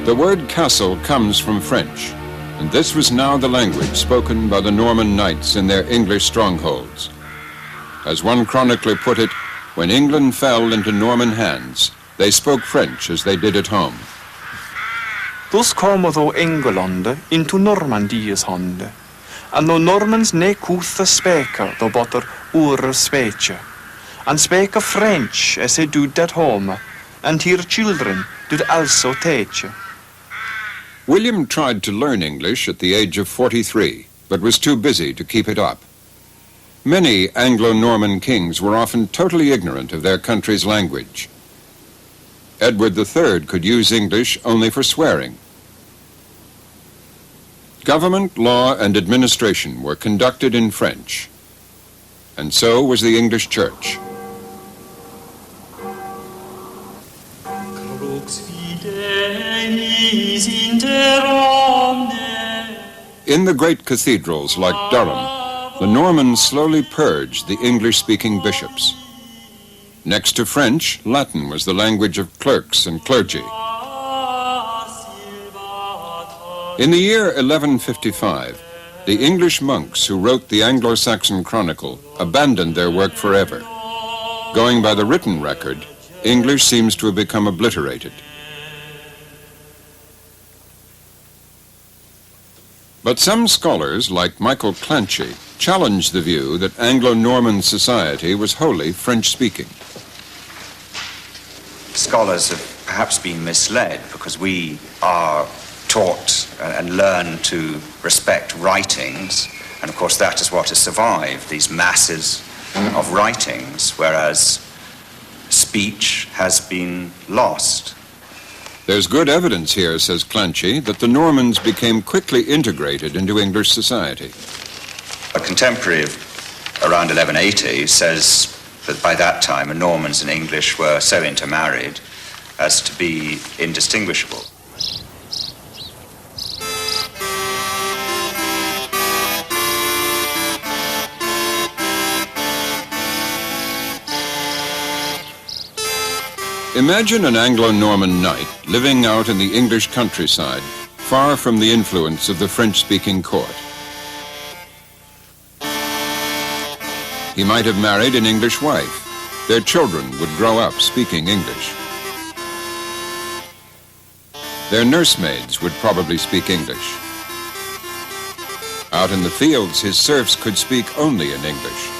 The word castle comes from French, and this was now the language spoken by the Norman knights in their English strongholds. As one chronicler put it, when England fell into Norman hands, they spoke French as they did at home. Dus komen då Engelande into Normandies hande, and the Normans ne kutha speka då botter ure speche, and speka French as they do at home, and their children did also teach. William tried to learn English at the age of 43, but was too busy to keep it up. Many Anglo-Norman kings were often totally ignorant of their country's language. Edward III could use English only for swearing. Government, law, and administration were conducted in French, and so was the English Church. In the great cathedrals like Durham, the Normans slowly purged the English-speaking bishops. Next to French, Latin was the language of clerks and clergy. In the year 1155, the English monks who wrote the Anglo-Saxon Chronicle abandoned their work forever. Going by the written record, English seems to have become obliterated. But some scholars, like Michael Clanchy, challenged the view that Anglo-Norman society was wholly French-speaking. Scholars have perhaps been misled because we are taught and learn to respect writings, and of course that is what has survived, these masses of writings, whereas speech has been lost. There's good evidence here, says Clanchy, that the Normans became quickly integrated into English society. A contemporary of around 1180 says that by that time the Normans and English were so intermarried as to be indistinguishable. Imagine an Anglo-Norman knight living out in the English countryside, far from the influence of the French-speaking court. He might have married an English wife. Their children would grow up speaking English. Their nursemaids would probably speak English. Out in the fields, his serfs could speak only in English.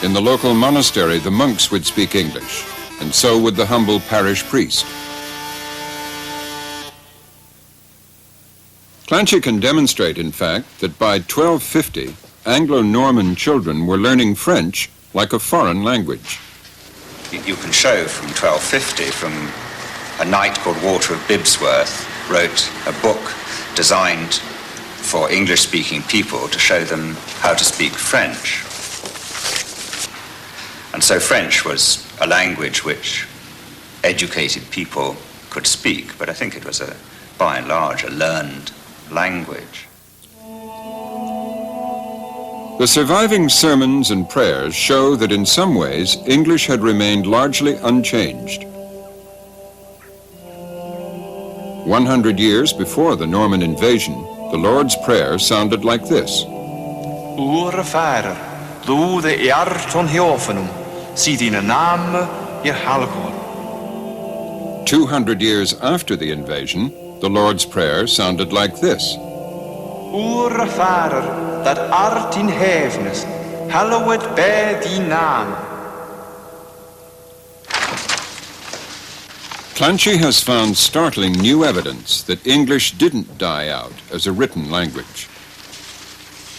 In the local monastery, the monks would speak English, and so would the humble parish priest. Clanchy can demonstrate, in fact, that by 1250, Anglo-Norman children were learning French like a foreign language. You can show from 1250, from a knight called Walter of Bibbsworth wrote a book designed for English-speaking people to show them how to speak French. And so French was a language which educated people could speak, but I think it was, by and large, a learned language. The surviving sermons and prayers show that in some ways English had remained largely unchanged. 100 years before the Norman invasion, the Lord's Prayer sounded like this. Ure Fader, du de arton heofenum, si dine name je halgor. 200 years after the invasion, the Lord's Prayer sounded like this. Ure Fader, that art in heavens, hallowed be thy name. Clanchy has found startling new evidence that English didn't die out as a written language.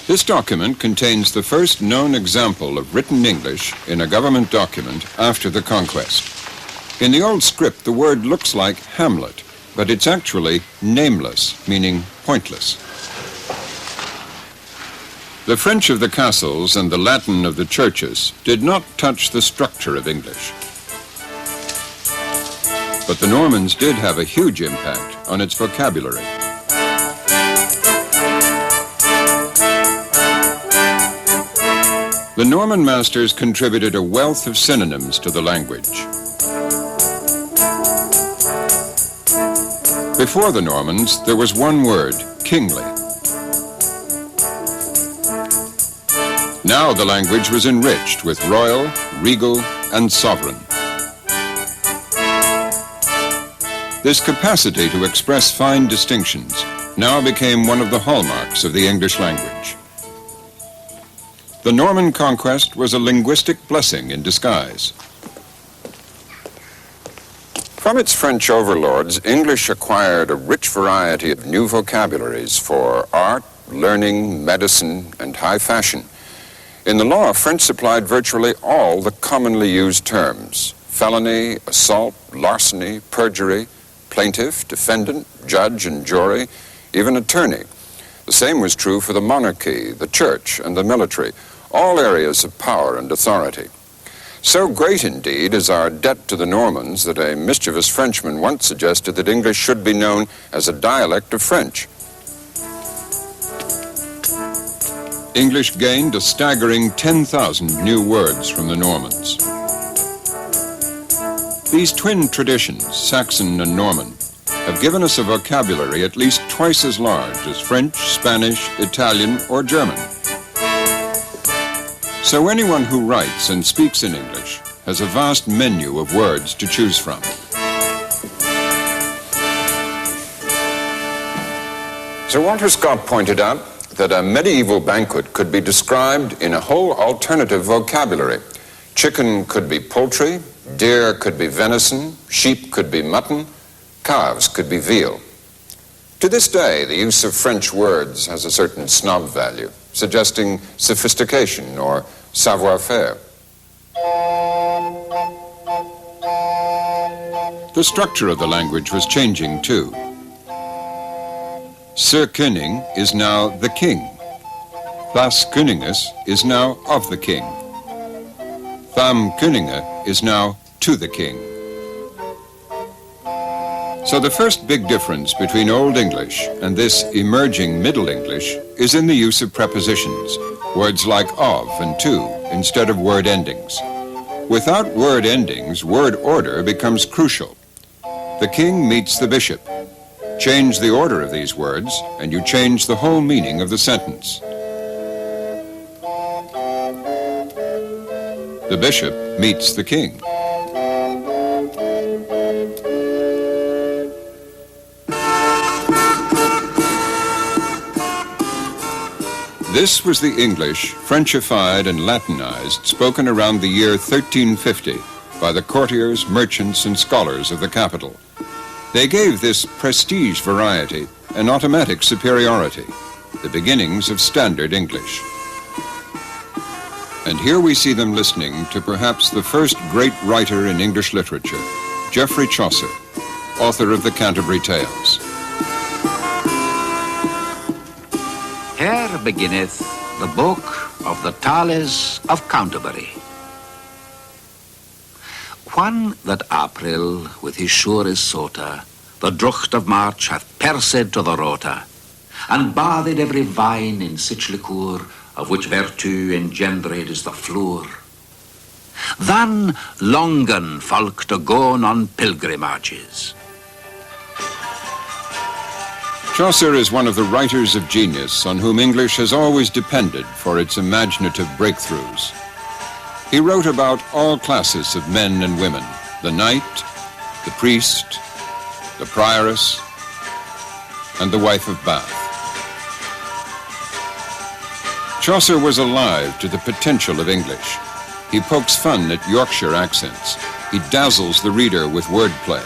This document contains the first known example of written English in a government document after the conquest. In the old script, the word looks like Hamlet, but it's actually nameless, meaning pointless. The French of the castles and the Latin of the churches did not touch the structure of English. But the Normans did have a huge impact on its vocabulary. The Norman masters contributed a wealth of synonyms to the language. Before the Normans, there was one word, kingly. Now the language was enriched with royal, regal, and sovereign. This capacity to express fine distinctions now became one of the hallmarks of the English language. The Norman conquest was a linguistic blessing in disguise. From its French overlords, English acquired a rich variety of new vocabularies for art, learning, medicine, and high fashion. In the law, French supplied virtually all the commonly used terms: felony, assault, larceny, perjury, plaintiff, defendant, judge and jury, even attorney. The same was true for the monarchy, the church, and the military, all areas of power and authority. So great, indeed, is our debt to the Normans that a mischievous Frenchman once suggested that English should be known as a dialect of French. English gained a staggering 10,000 new words from the Normans. These twin traditions, Saxon and Norman, have given us a vocabulary at least twice as large as French, Spanish, Italian, or German. So anyone who writes and speaks in English has a vast menu of words to choose from. Sir Walter Scott pointed out that a medieval banquet could be described in a whole alternative vocabulary. Chicken could be poultry, deer could be venison, sheep could be mutton, calves could be veal. To this day, the use of French words has a certain snob value, suggesting sophistication or savoir-faire. The structure of the language was changing too. Sir Koning is now the king. Thas Koningus is now of the king. Tham Koninge is now to the king. So the first big difference between Old English and this emerging Middle English is in the use of prepositions, words like of and to, instead of word endings. Without word endings, word order becomes crucial. The king meets the bishop. Change the order of these words, and you change the whole meaning of the sentence. The bishop meets the king. This was the English, Frenchified and Latinized, spoken around the year 1350 by the courtiers, merchants, and scholars of the capital. They gave this prestige variety an automatic superiority, the beginnings of standard English. And here we see them listening to perhaps the first great writer in English literature, Geoffrey Chaucer, author of the Canterbury Tales. Here beginneth the book of the Tales of Canterbury. One that April with his sure sorter, the drucht of March hath persed to the rota, and bathed every vine in sich liquor, of which virtue engendered is the flour. Then longen folk to go on pilgrimages. Chaucer is one of the writers of genius on whom English has always depended for its imaginative breakthroughs. He wrote about all classes of men and women, the knight, the priest, the prioress, and the wife of Bath. Chaucer was alive to the potential of English. He pokes fun at Yorkshire accents. He dazzles the reader with wordplay.